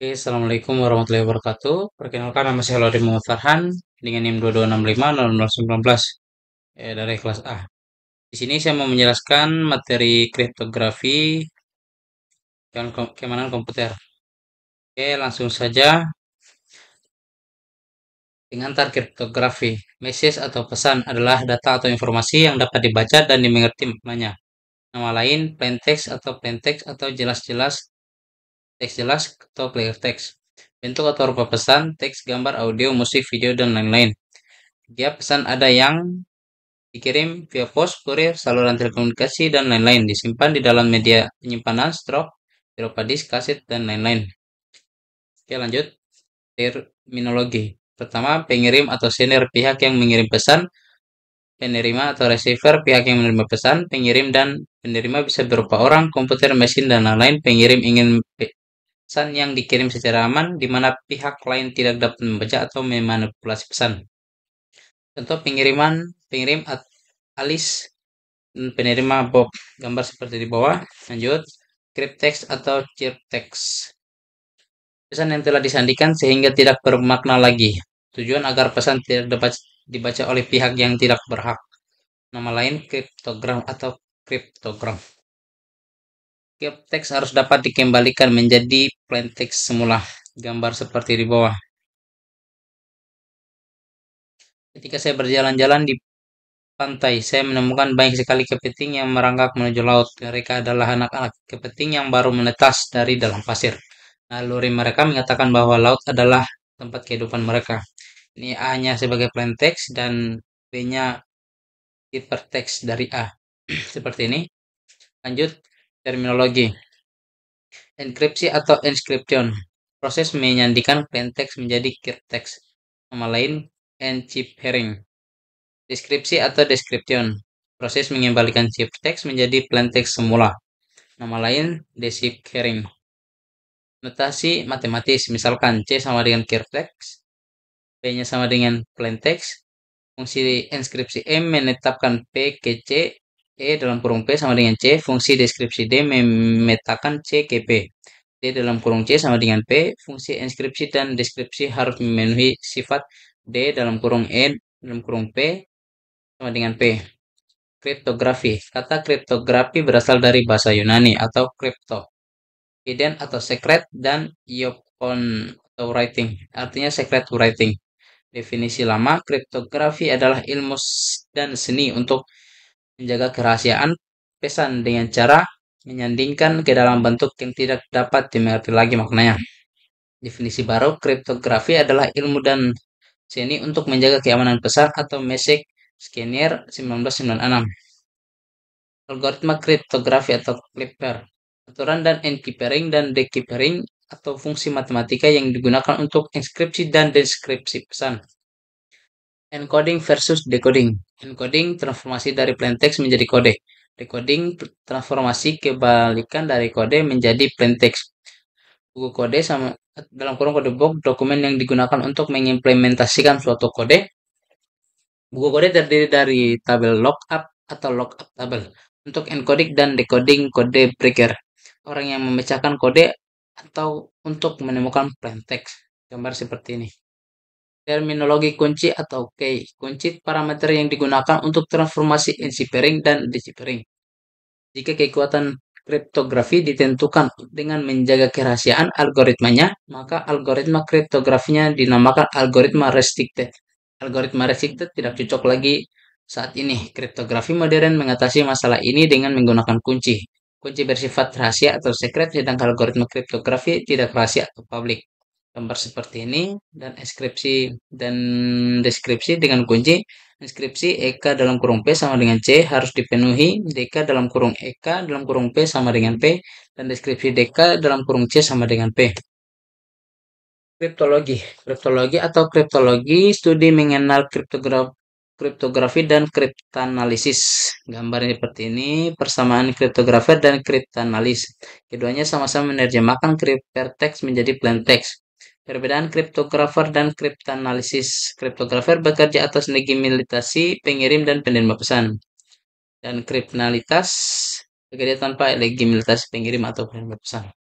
Oke, Assalamualaikum warahmatullahi wabarakatuh. Perkenalkan, nama saya Laude Muhammad Farhan dengan NIM 22650019 dari kelas A. Di sini saya mau menjelaskan materi kriptografi dan keamanan komputer. Oke, langsung saja dengan kriptografi. Message atau pesan adalah data atau informasi yang dapat dibaca dan dimengerti maknanya. Nama lain plain text atau jelas-jelas teks jelas atau clear text. Bentuk atau rupa pesan, teks, gambar, audio, musik, video, dan lain-lain. Dia pesan ada yang dikirim via pos, kurir, saluran telekomunikasi, dan lain-lain. Disimpan di dalam media penyimpanan, stroke, berupa disk, kaset, dan lain-lain. Oke, lanjut. Terminologi. Pertama, pengirim atau sender pihak yang mengirim pesan, penerima atau receiver pihak yang menerima pesan, pengirim dan penerima bisa berupa orang, komputer, mesin, dan lain-lain. Pengirim ingin pesan yang dikirim secara aman, di mana pihak lain tidak dapat membaca atau memanipulasi pesan. Contoh pengirim alis penerima Bob. Gambar seperti di bawah. Lanjut. Crypttext atau chiptext. Pesan yang telah disandikan sehingga tidak bermakna lagi. Tujuan agar pesan tidak dapat dibaca oleh pihak yang tidak berhak. Nama lain kriptogram atau kriptogram. Crypttext harus dapat dikembalikan menjadi plain text semula. Gambar seperti di bawah. Ketika saya berjalan-jalan di pantai, saya menemukan banyak sekali kepiting yang merangkak menuju laut. Mereka adalah anak-anak kepiting yang baru menetas dari dalam pasir. Naluri mereka mengatakan bahwa laut adalah tempat kehidupan mereka. Ini A-nya sebagai plain text dan B-nya hypertext dari A. Seperti ini. Lanjut, terminologi. Enkripsi atau encryption. Proses menyandikan plain text menjadi crypttext. Nama lain, enciphering. Deskripsi atau description. Proses mengembalikan crypttext menjadi plain text semula. Nama lain, deciphering. Notasi matematis, misalkan C sama dengan crypttext, P-nya sama dengan plain text. Fungsi inskripsi M menetapkan P ke C, E dalam kurung P sama dengan C. Fungsi deskripsi D memetakan C ke P. D dalam kurung C sama dengan P. Fungsi inskripsi dan deskripsi harus memenuhi sifat D dalam kurung E dalam kurung P sama dengan P. Kriptografi. Kata kriptografi berasal dari bahasa Yunani atau crypto, hidden atau secret, dan iopon atau writing. Artinya secret writing. Definisi lama, kriptografi adalah ilmu dan seni untuk menjaga kerahasiaan pesan dengan cara menyandingkan ke dalam bentuk yang tidak dapat dimengerti lagi maknanya. Definisi baru, kriptografi adalah ilmu dan seni untuk menjaga keamanan pesan atau message Skinner 1996. Algoritma kriptografi atau cipher. Aturan dan encrypting dan decrypting atau fungsi matematika yang digunakan untuk inskripsi dan deskripsi pesan. Encoding versus decoding. Encoding transformasi dari plain text menjadi kode. Decoding transformasi kebalikan dari kode menjadi plain text. Buku kode sama dalam kurung kode box dokumen yang digunakan untuk mengimplementasikan suatu kode. Buku kode terdiri dari tabel lookup atau lookup tabel untuk encoding dan decoding kode breaker. Orang yang memecahkan kode atau untuk menemukan plain text. Gambar seperti ini. Terminologi kunci atau key. Kunci parameter yang digunakan untuk transformasi encrypting dan deciphering. Jika kekuatan kriptografi ditentukan dengan menjaga kerahasiaan algoritmanya, maka algoritma kriptografinya dinamakan algoritma restricted. Algoritma restricted tidak cocok lagi saat ini. Kriptografi modern mengatasi masalah ini dengan menggunakan kunci. Kunci bersifat rahasia atau secret, sedangkan algoritma kriptografi tidak rahasia atau public. Gambar seperti ini dan deskripsi dengan kunci. Inskripsi EK dalam kurung P sama dengan C harus dipenuhi. DK dalam kurung EK dalam kurung P sama dengan P, dan deskripsi DK dalam kurung C sama dengan P. Kriptologi. Kriptologi atau kriptologi studi mengenal kriptografi dan kriptanalisis. Gambarnya seperti ini, persamaan kriptografer dan kriptanalis. Keduanya sama-sama menerjemahkan crypttext menjadi plain text. Perbedaan kriptografer dan kriptanalisis. Kriptografer bekerja atas legitimasi pengirim dan penerima pesan. Dan kriptanalitas bekerja tanpa legitimasi pengirim atau penerima pesan.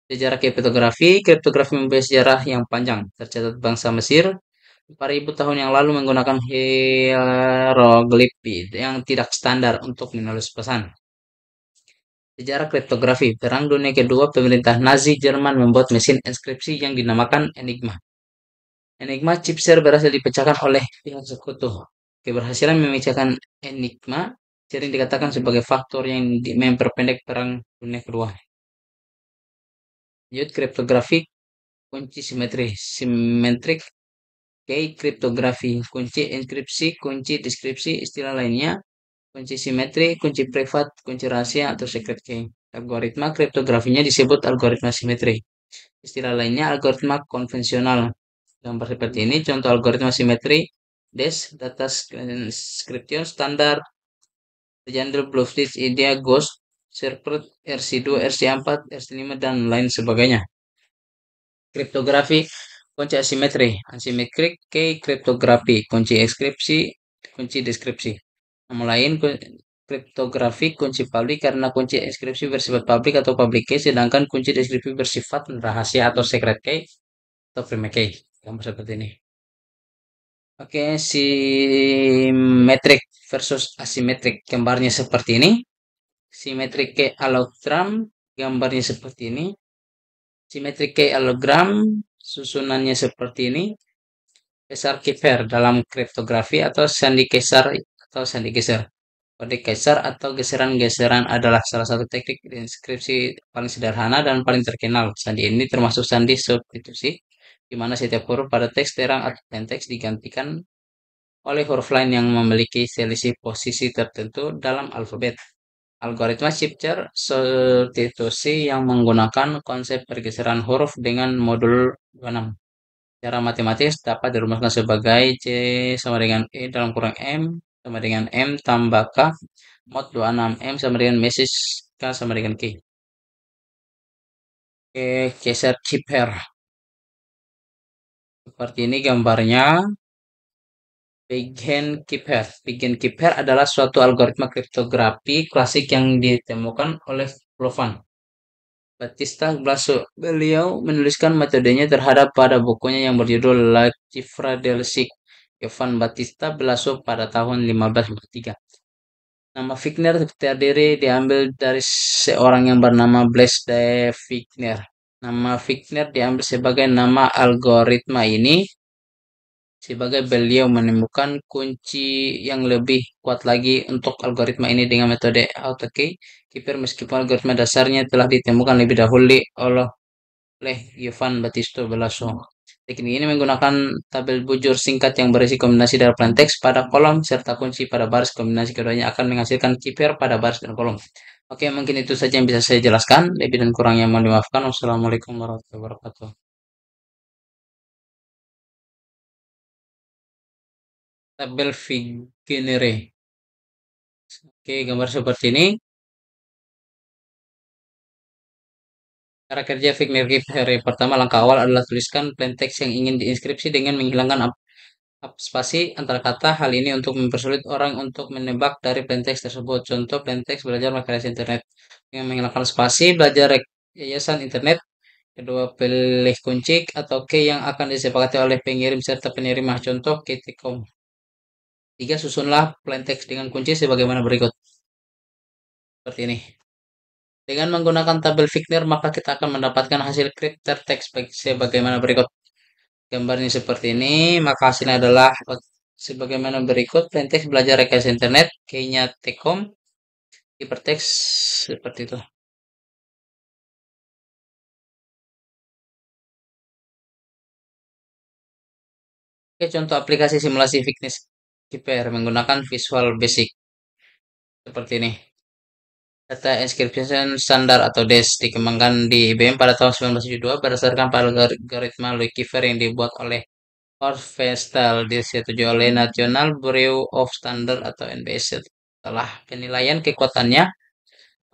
Sejarah kriptografi. Kriptografi mempunyai sejarah yang panjang. Tercatat bangsa Mesir 4.000 tahun yang lalu menggunakan hieroglifi yang tidak standar untuk menulis pesan. Sejarah kriptografi. Perang Dunia Kedua, pemerintah Nazi Jerman membuat mesin inskripsi yang dinamakan Enigma. Enigma chip share berhasil dipecahkan oleh pihak sekutu. Keberhasilan memecahkan Enigma sering dikatakan sebagai faktor yang memperpendek Perang Dunia Kedua. Lanjut, kriptografi kunci simetri. Symmetric key kriptografi. Kunci inskripsi, kunci deskripsi, istilah lainnya. Kunci simetri, kunci privat, kunci rahasia, atau secret key. Algoritma kriptografinya disebut algoritma simetri. Istilah lainnya algoritma konvensional. Gambar seperti ini contoh algoritma simetri DES, data scription standar, Legendre, Bluestitch, Idea, Ghost, Serpent, RC2, RC4, RC5, dan lain sebagainya. Kriptografi kunci asimetri, asymmetric key kriptografi, kunci ekskripsi, kunci deskripsi. Nama lain kriptografi kunci publik karena kunci ekskripsi bersifat publik atau public key, sedangkan kunci deskripsi bersifat rahasia atau secret key atau private key. Gambar seperti ini. Oke, simetrik versus asimetrik. Gambarnya seperti ini. Simetrik key allogram, gambarnya seperti ini. Simetrik key allogram, susunannya seperti ini. Caesar Keeper dalam kriptografi atau sandi Caesar atau sandi geser. Kode Caesar atau geseran-geseran adalah salah satu teknik inskripsi paling sederhana dan paling terkenal. Sandi ini termasuk sandi substitusi, di mana setiap huruf pada teks terang atau plain teks digantikan oleh huruf lain yang memiliki selisih posisi tertentu dalam alfabet. Algoritma shifter substitusi yang menggunakan konsep pergeseran huruf dengan modul 26. Secara matematis dapat dirumuskan sebagai C sama dengan E dalam kurang M sama dengan M tambah K mod 26M sama dengan message K sama dengan K. Oke, geser keeper. Seperti ini gambarnya. Keeper adalah suatu algoritma kriptografi klasik yang ditemukan oleh Lovan Battista Blaso. Beliau menuliskan metodenya terhadap pada bukunya yang berjudul La Cifra del Sig. Jovan Battista Blaso pada tahun 1543. Nama Wigner terdiri diambil dari seorang yang bernama Blaise de Wigner. Nama Wigner diambil sebagai nama algoritma ini sebagai beliau menemukan kunci yang lebih kuat lagi untuk algoritma ini dengan metode AutoKeeper meskipun algoritma dasarnya telah ditemukan lebih dahulu oleh Jovan Battista Belaso. Teknik ini menggunakan tabel bujur singkat yang berisi kombinasi dari plain text pada kolom serta kunci pada baris. Kombinasi keduanya akan menghasilkan keeper pada baris dan kolom. Oke, mungkin itu saja yang bisa saya jelaskan. Lebih dan kurangnya mohon dimaafkan. Wassalamualaikum warahmatullahi wabarakatuh. Tabel Figure. Oke, gambar seperti ini. Cara kerja Figure. Pertama, langkah awal adalah tuliskan plain text yang ingin diinskripsi dengan menghilangkan spasi antara kata. Hal ini untuk mempersulit orang untuk menebak dari plain text tersebut. Contoh plain text belajar rekayasa internet. Dengan menghilangkan spasi, belajar yayasan internet. Kedua, pilih kunci atau key yang akan disepakati oleh pengirim serta penerima. Contoh KTCOM. Tiga, susunlah plain text dengan kunci sebagaimana berikut. Seperti ini. Dengan menggunakan tabel Wigner, maka kita akan mendapatkan hasil kripter teks sebagaimana berikut. Gambarnya seperti ini, maka hasilnya adalah sebagaimana berikut. Plain text belajar rekayasa internet, key-nya Tcom, hypertext seperti itu. Oke, contoh aplikasi simulasi Fitness Keeper menggunakan Visual Basic seperti ini. Data Encryption Standard atau DES dikembangkan di IBM pada tahun 1972 berdasarkan algoritma Louis Kiefer yang dibuat oleh Orvestal disetujui oleh National Bureau of Standards atau NBS setelah penilaian kekuatannya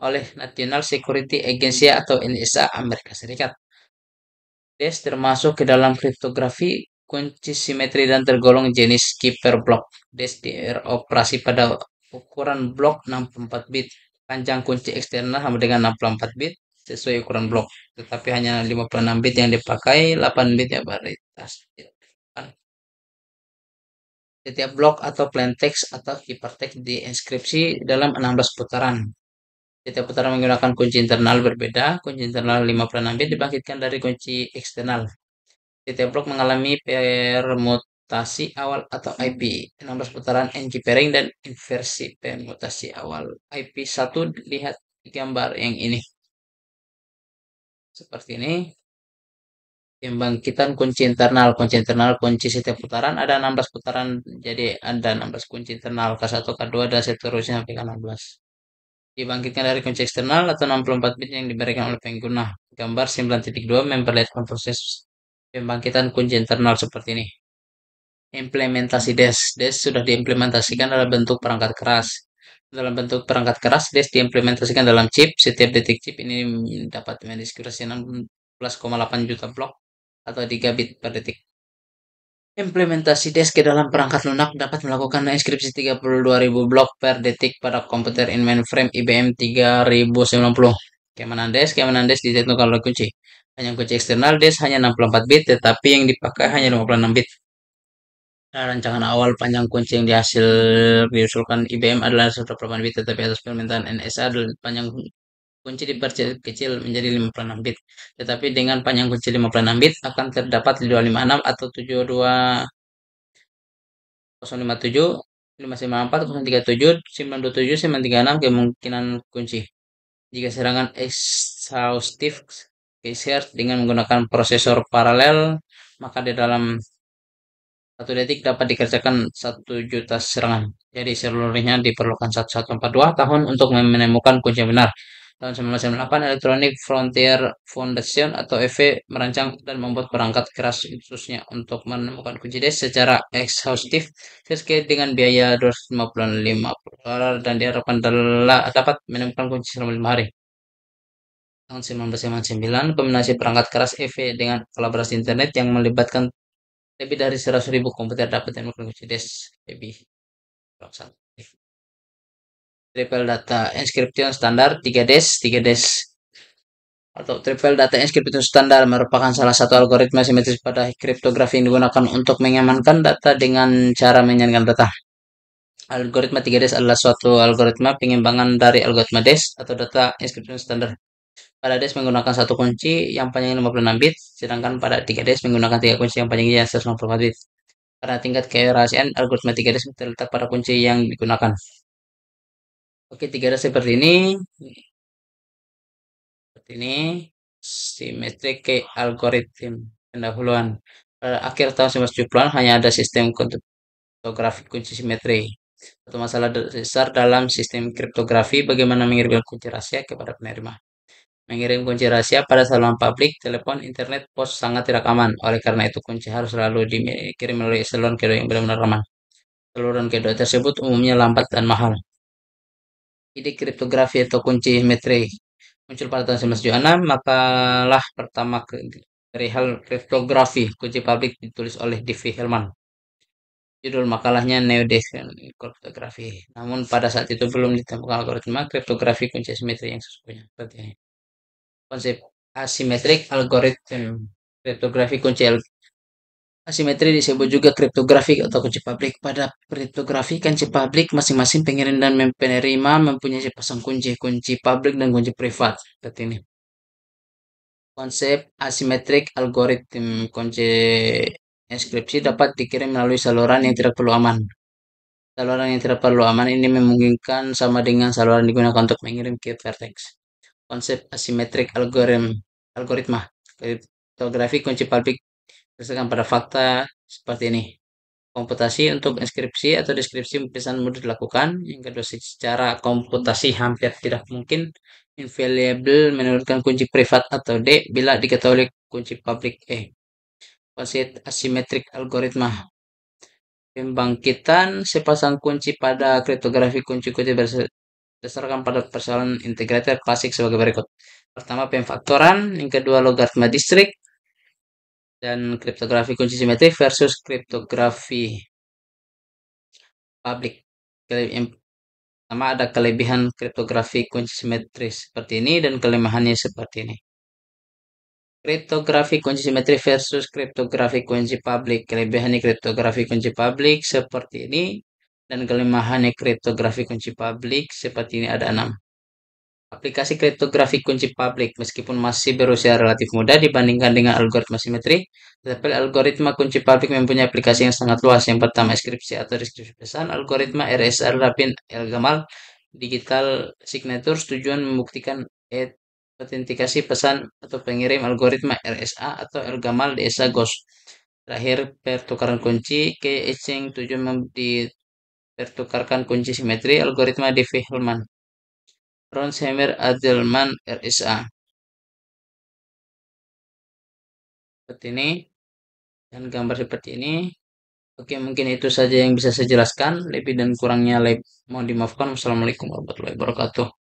oleh National Security Agency atau NSA Amerika Serikat. DES termasuk ke dalam kriptografi kunci simetri dan tergolong jenis Keeper block. DES beroperasi pada ukuran blok 64 bit. Panjang kunci eksternal sama dengan 64 bit. sesuai ukuran blok, tetapi hanya 56 bit yang dipakai, 8 bit ya varietas. Setiap blok atau plain text atau hypertext dienkripsi dalam 16 putaran. Setiap putaran menggunakan kunci internal berbeda. Kunci internal 56 bit dibangkitkan dari kunci eksternal. Setiap blok mengalami permutasi awal atau IP. 16 putaran NG pairing dan inversi permutasi awal. IP1 lihat di gambar yang ini. Seperti ini. Pembangkitan kunci internal. Kunci internal kunci setiap putaran ada 16 putaran. Jadi ada 16 kunci internal. K1, K2 dan seterusnya sampai K16. Dibangkitkan dari kunci eksternal atau 64 bit yang diberikan oleh pengguna. Gambar 9.2 memperlihatkan proses pembangkitan kunci internal seperti ini. Implementasi DES. DES sudah diimplementasikan dalam bentuk perangkat keras. Dalam bentuk perangkat keras, DES diimplementasikan dalam chip. Setiap detik chip ini dapat mendiskripsi 16,8 juta blok atau 3 bit per detik. Implementasi DES ke dalam perangkat lunak dapat melakukan enkripsi 32.000 blok per detik pada komputer in mainframe IBM 3090. Keamanan DES ditentukan oleh kunci. Hanya kunci eksternal DES hanya 64 bit, tetapi yang dipakai hanya 56 bit. Nah, rancangan awal panjang kunci yang diusulkan IBM adalah 108 bit, tetapi atas permintaan NSA panjang kunci diperkecil menjadi 56 bit. Tetapi dengan panjang kunci 56 bit akan terdapat 256 atau 057, 554, 037, 927, 936 kemungkinan kunci. Jika serangan exhaustif research dengan menggunakan prosesor paralel, maka di dalam 1 detik dapat dikerjakan 1 juta serangan. Jadi seluruhnya diperlukan 1142 tahun untuk menemukan kunci yang benar. Tahun 1998, Electronic Frontier Foundation atau EV merancang dan membuat perangkat keras khususnya untuk menemukan kunci DES secara ekshaustif sesuai dengan biaya $255 dan diharapkan dapat menemukan kunci selama 5 hari. Tahun 1959, kombinasi perangkat keras EV dengan kolaborasi internet yang melibatkan lebih dari 100.000 komputer dapat menemukan kunci DES lebih triple data encryption standar 3DES. 3DES atau triple data encryption standar merupakan salah satu algoritma simetris pada kriptografi yang digunakan untuk mengamankan data dengan cara menyandingkan data. Algoritma 3DES adalah suatu algoritma pengimbangan dari algoritma DES atau data encryption standar. Pada DES menggunakan satu kunci yang panjangnya 56 bit, sedangkan pada 3DES menggunakan 3 kunci yang panjangnya 164 bit. Karena tingkat kerahasiaan, algoritma 3DES terletak pada kunci yang digunakan. Oke, 3DES seperti ini. Seperti ini. Symmetric key algorithm pendahuluan. Pada akhir tahun 1970-an hanya ada sistem kriptografi kunci simetri. Satu masalah besar dalam sistem kriptografi bagaimana mengirimkan kunci rahasia kepada penerima. Mengirim kunci rahasia pada saluran publik, telepon, internet, pos sangat tidak aman. Oleh karena itu, kunci harus selalu dikirim melalui saluran kedua yang benar-benar aman. Saluran kedua tersebut umumnya lambat dan mahal. Ide kriptografi atau kunci simetri muncul pada tahun 1976, makalah pertama dari hal kriptografi kunci publik ditulis oleh D.V. Hellman. Judul makalahnya Neo-Decision Cryptography. Namun pada saat itu belum ditemukan algoritma kriptografi kunci simetri yang sesungguhnya. Seperti ini. Konsep asymmetric algorithm kriptografi kunci asimetri disebut juga kriptografi atau kunci publik. Pada kriptografi kunci publik masing-masing pengirim dan penerima mempunyai sepasang kunci, kunci publik dan kunci privat. Seperti ini. Konsep asymmetric algorithm kunci enkripsi dapat dikirim melalui saluran yang tidak perlu aman. Saluran yang tidak perlu aman ini memungkinkan sama dengan saluran digunakan untuk mengirim ciphertext. Konsep asymmetric algoritma kriptografi kunci publik berdasarkan pada fakta seperti ini. Komputasi untuk enkripsi atau deskripsi pesan mudah dilakukan. Yang kedua, secara komputasi hampir tidak mungkin invaluable menurunkan kunci privat atau D bila diketahui kunci publik E. Konsep asymmetric algoritma pembangkitan sepasang kunci pada kriptografi kunci-kunci berdasarkan pada persoalan integrator klasik sebagai berikut. Pertama, pemfaktoran. Yang kedua, logaritma distrik. Dan kriptografi kunci simetri versus kriptografi publik. Yang Pertama ada kelebihan kriptografi kunci simetris seperti ini dan kelemahannya seperti ini. Kriptografi kunci simetri versus kriptografi kunci publik. Kelebihannya kriptografi kunci publik seperti ini dan kelemahannya kriptografi kunci publik seperti ini ada 6. Aplikasi kriptografi kunci publik meskipun masih berusia relatif muda dibandingkan dengan algoritma simetri, tetapi algoritma kunci publik mempunyai aplikasi yang sangat luas. Yang pertama, skripsi atau deskripsi pesan. Algoritma RSA Rabin El Gamal Digital Signatures tujuan membuktikan autentikasi pesan atau pengirim. Algoritma RSA atau El Gamal DSA Ghost. Terakhir, pertukaran kunci key exchange tujuan dipertukarkan kunci simetri. Algoritma Diffie-Hellman Ronsheimer Adelman RSA. Seperti ini dan gambar seperti ini. Oke, mungkin itu saja yang bisa saya jelaskan. Lebih dan kurangnya mohon dimaafkan. Wassalamualaikum warahmatullahi wabarakatuh.